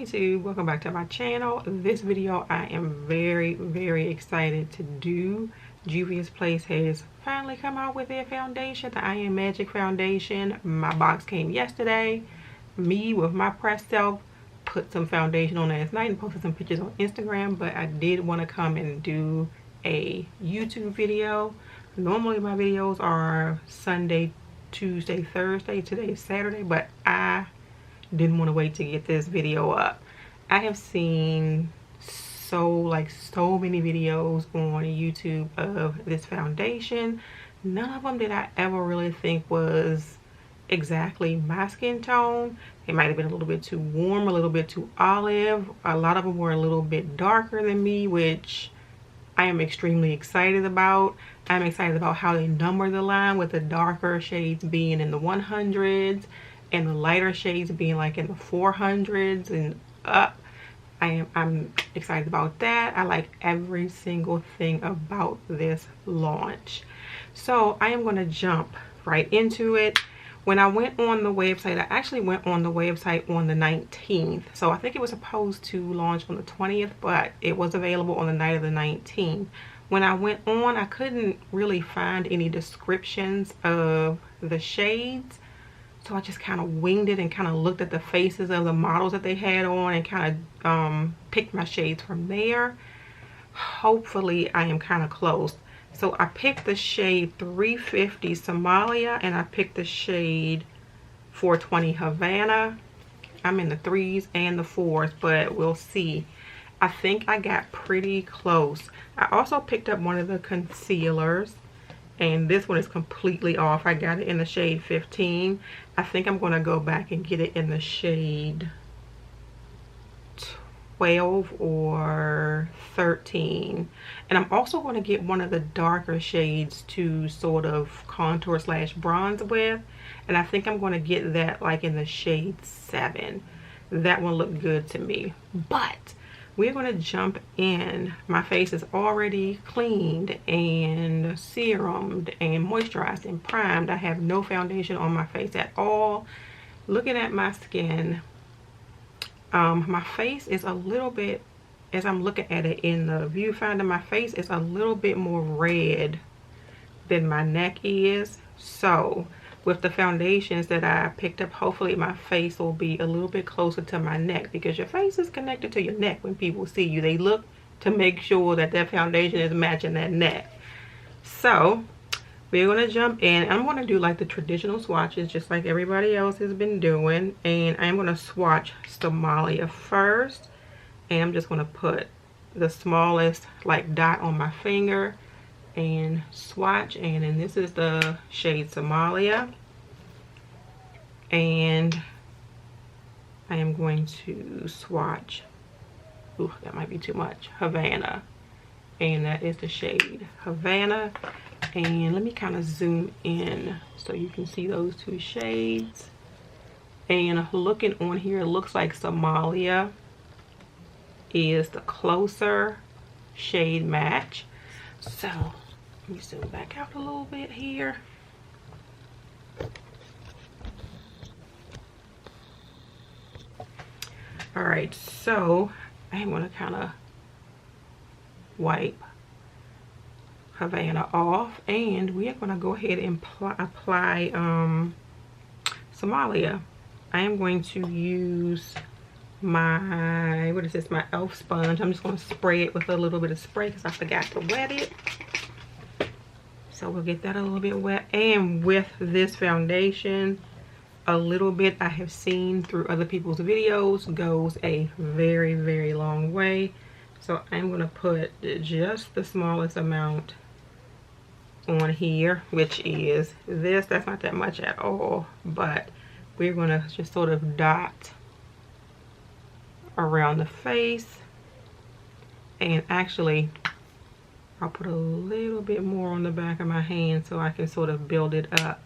YouTube, welcome back to my channel. This video I am very excited to do. Juvia's Place has finally come out with their foundation, the I Am Magic foundation. My box came yesterday. Me with my pressed self put some foundation on last night and posted some pictures on Instagram, but I did want to come and do a YouTube video. Normally my videos are Sunday, Tuesday, Thursday. Today is Saturday, but I didn't want to wait to get this video up. I have seen so many videos on YouTube of this foundation. None of them did I ever really think was exactly my skin tone. It might have been a little bit too warm, a little bit too olive. A lot of them were a little bit darker than me, which I am extremely excited about. I'm excited about how they number the line, with the darker shades being in the 100s and the lighter shades being like in the 400s and up. I'm excited about that. I like every single thing about this launch. So I am going to jump right into it. When I went on the website, I actually went on the website on the 19th. So I think it was supposed to launch on the 20th, but it was available on the night of the 19th. When I went on, I couldn't really find any descriptions of the shades. So I just kind of winged it and kind of looked at the faces of the models that they had on and kind of picked my shades from there. Hopefully I am kind of close. So I picked the shade 350 Somalia and I picked the shade 420 Havanna. I'm in the 3s and the 4s, but we'll see. I think I got pretty close. I also picked up one of the concealers, and this one is completely off. I got it in the shade 15. I think I'm going to go back and get it in the shade 12 or 13. And I'm also going to get one of the darker shades to sort of contour slash bronze with. And I think I'm going to get that like in the shade 7. That one looked good to me. But we're going to jump in. My face is already cleaned and serumed and moisturized and primed. I have no foundation on my face at all. Looking at my skin, my face is a little bit, as I'm looking at it in the viewfinder, my face is a little bit more red than my neck is. So with the foundations that I picked up, hopefully my face will be a little bit closer to my neck, because your face is connected to your neck. When people see you, they look to make sure that that foundation is matching that neck. So we're going to jump in. I'm going to do like the traditional swatches, just like everybody else has been doing. And I'm going to swatch Somalia first. And I'm just going to put the smallest like dot on my finger and swatch. And then this is the shade Somalia. And I am going to swatch, ooh, that might be too much, Havanna. And that is the shade Havanna. And let me kind of zoom in so you can see those two shades. And looking on here, it looks like Somalia is the closer shade match. So let me zoom back out a little bit here. All right, so I am going to kind of wipe Havanna off, and we are going to go ahead and apply Somalia. I am going to use my, what is this, my elf sponge. I'm just going to spray it with a little bit of spray because I forgot to wet it. So we'll get that a little bit wet. And with this foundation, a little bit I have seen through other people's videos goes a very long way. So I'm going to put just the smallest amount on here, which is this. That's not that much at all, but we're going to just sort of dot around the face. And actually I'll put a little bit more on the back of my hand so I can sort of build it up.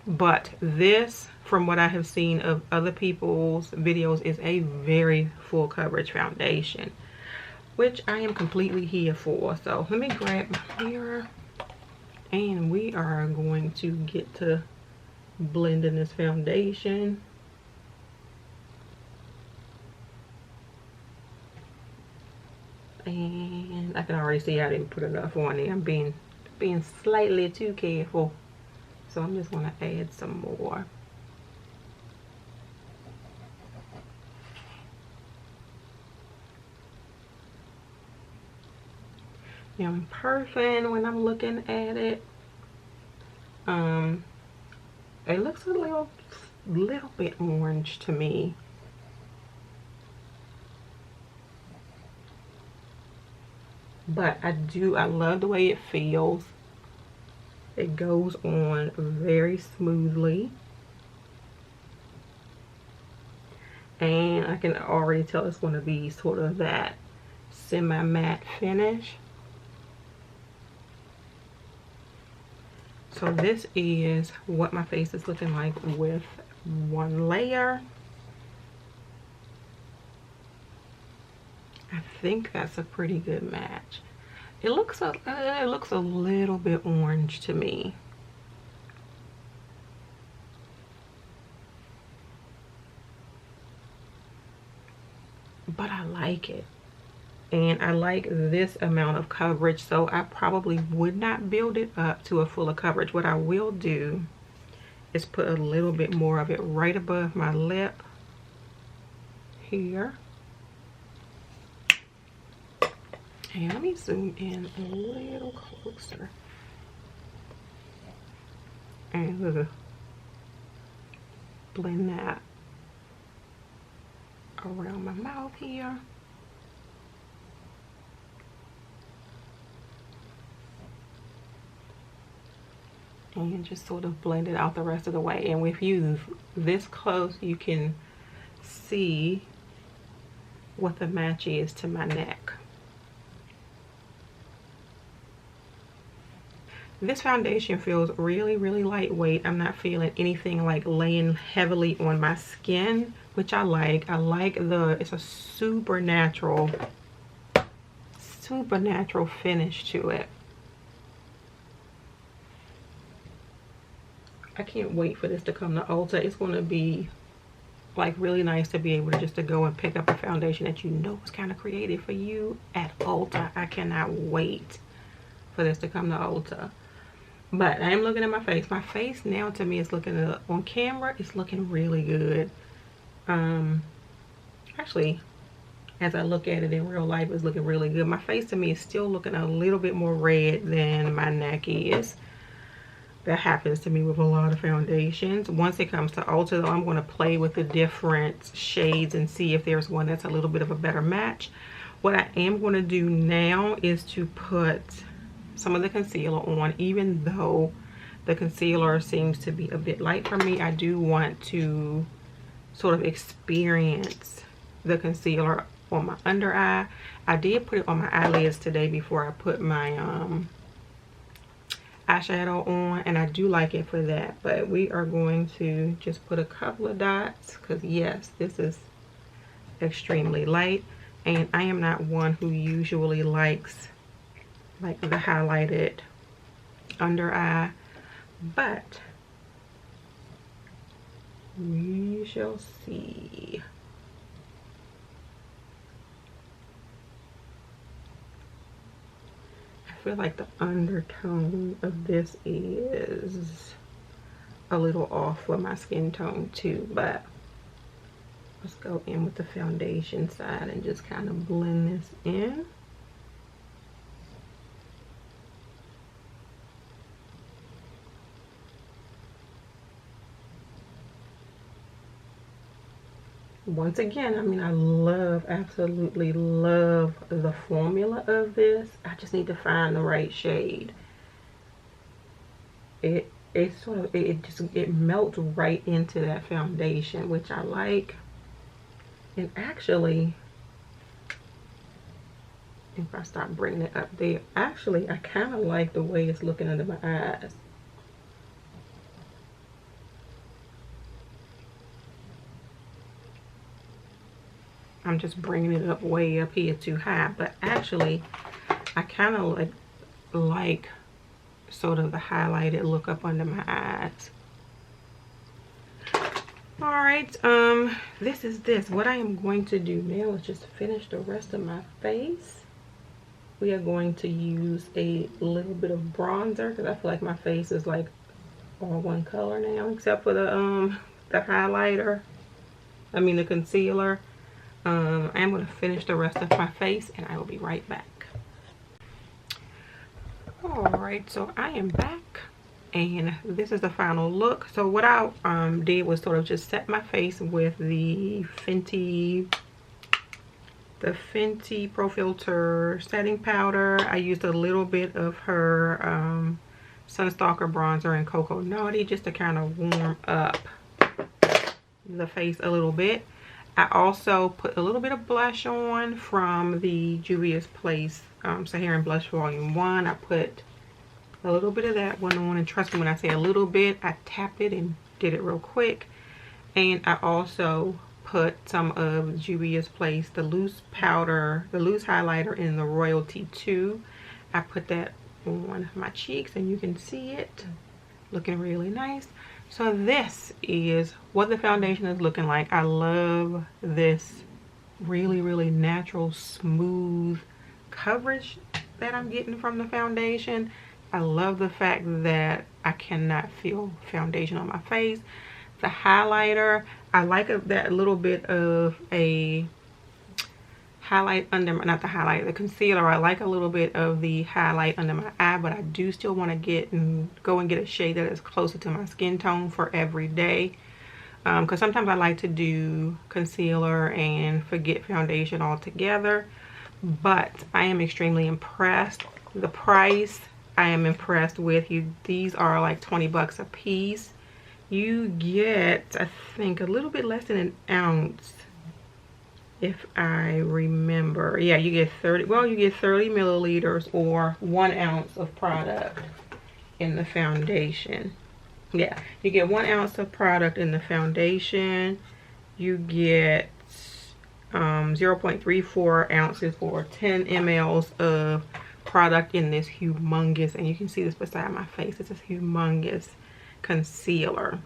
But this, from what I have seen of other people's videos, is a very full coverage foundation, which I am completely here for. So let me grab my mirror and we are going to get to blending this foundation. And I can already see I didn't put enough on there. I'm being slightly too careful. So I'm just going to add some more. Now in person, when I'm looking at it, it looks a little bit orange to me. But I love the way it feels. It goes on very smoothly. And I can already tell it's going to be sort of that semi-matte finish. So this is what my face is looking like with one layer. I think that's a pretty good match. It looks a little bit orange to me. But I like it. And I like this amount of coverage, so I probably would not build it up to a fuller coverage. What I will do is put a little bit more of it right above my lip here. And let me zoom in a little closer. And we'll blend that around my mouth here. And just sort of blend it out the rest of the way. And with you this close, you can see what the match is to my neck. This foundation feels really, really lightweight. I'm not feeling anything like laying heavily on my skin, which I like. I like it's a supernatural finish to it. I can't wait for this to come to Ulta. It's going to be like really nice to be able to just to go and pick up a foundation that you know was kind of created for you at Ulta. I cannot wait for this to come to Ulta. But I am looking at my face. My face now to me is looking on camera. It's looking really good. Actually, as I look at it in real life, it's looking really good. My face to me is still looking a little bit more red than my neck is. That happens to me with a lot of foundations. Once it comes to Ulta, though, I'm going to play with the different shades and see if there's one that's a little bit of a better match. What I am going to do now is to put some of the concealer on. Even though the concealer seems to be a bit light for me, I do want to sort of experience the concealer on my under eye. I did put it on my eyelids today before I put my eyeshadow on, and I do like it for that. But we are going to just put a couple of dots because yes, this is extremely light, and I am not one who usually likes like the highlighted under eye, but we shall see. I feel like the undertone of this is a little off for my skin tone too, but let's go in with the foundation side and just kind of blend this in. Once again, I mean, I absolutely love the formula of this. I just need to find the right shade. It melts right into that foundation, which I like. And actually, if I start bringing it up there, actually, I kind of like the way it's looking under my eyes. I'm just bringing it up way up here too high, but actually I kind of like sort of the highlighted look up under my eyes. All right, this is what I am going to do now is just finish the rest of my face. we are going to use a little bit of bronzer because I feel like my face is like all one color now, except for the highlighter. I mean the concealer. I'm going to finish the rest of my face and I will be right back. Alright, so I am back and this is the final look. So what I did was sort of just set my face with the Fenty Pro Filter setting powder. I used a little bit of her Sunstalker bronzer and Cocoa Naughty just to kind of warm up the face a little bit. I also put a little bit of blush on from the Juvia's Place Sahara Blush Volume 1. I put a little bit of that one on, and trust me when I say a little bit, I tapped it and did it real quick. And I also put some of Juvia's Place, the loose powder, the loose highlighter in the Royalty 2. I put that on my cheeks and you can see it looking really nice. So this is what the foundation is looking like. I love this really natural smooth coverage that I'm getting from the foundation. I love the fact that I cannot feel foundation on my face. The highlighter, I like that little bit of a highlight under, not the highlight, the concealer. I like a little bit of the highlight under my eye, but I do still want to get and go and get a shade that is closer to my skin tone for every day. Because sometimes I like to do concealer and forget foundation altogether. But I am extremely impressed. The price, I am impressed with. These are like 20 bucks a piece. You get, I think, a little bit less than an ounce. If I remember, yeah, you get 30 milliliters or 1 ounce of product in the foundation. Yeah, you get 1 ounce of product in the foundation. You get 0.34 ounces or 10 mLs of product in this humongous, and you can see this beside my face, it's a humongous concealer.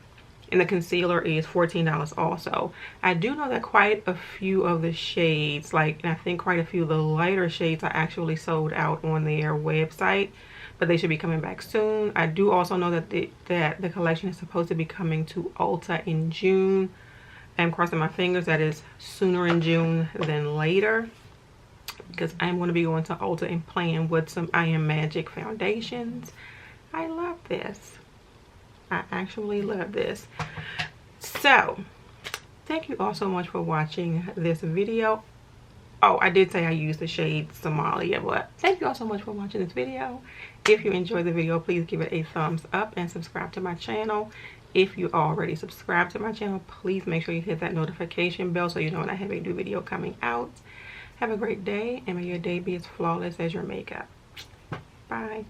And the concealer is $14 also. I do know that quite a few of the shades, and I think quite a few of the lighter shades are actually sold out on their website, but they should be coming back soon. I do also know that the collection is supposed to be coming to Ulta in June. I'm crossing my fingers that is sooner in June than later, because I'm going to be going to Ulta and playing with some I Am Magic foundations. I love this. I actually love this. So thank you all so much for watching this video. Oh, I did say I used the shade Somalia, but thank you all so much for watching this video. If you enjoyed the video, please give it a thumbs up and subscribe to my channel. If you already subscribed to my channel, please make sure you hit that notification bell so you know when I have a new video coming out. Have a great day, and may your day be as flawless as your makeup. Bye.